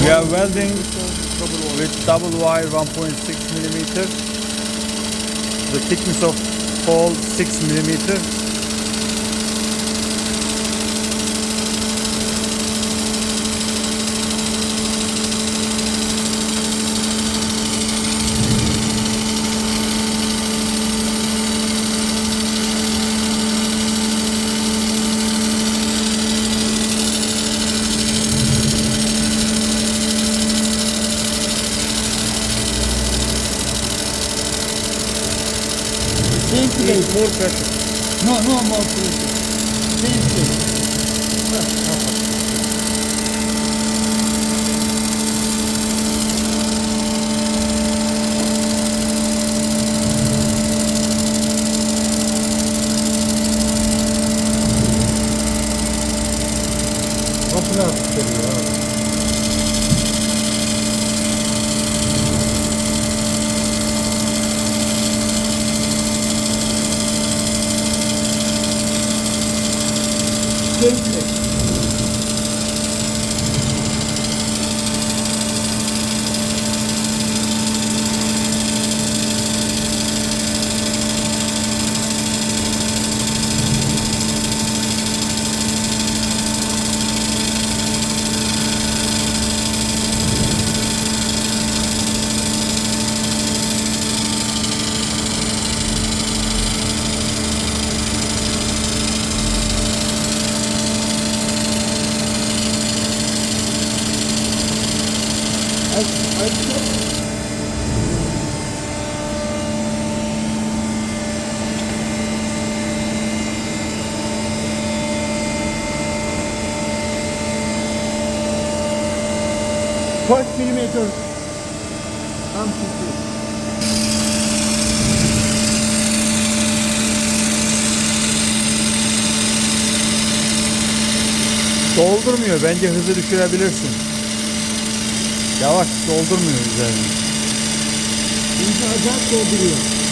We are welding with double wire 1.6 millimeter. The thickness of hole 6 millimeter. More pressure. No more pressure. Same. Kapılar tutuyor abi. Same. First millimeter. Come to Doldurmuyor. Bence hızı düşürebilirsin. Yavaş doldurmuyor üzerine. acayip dolduruyor.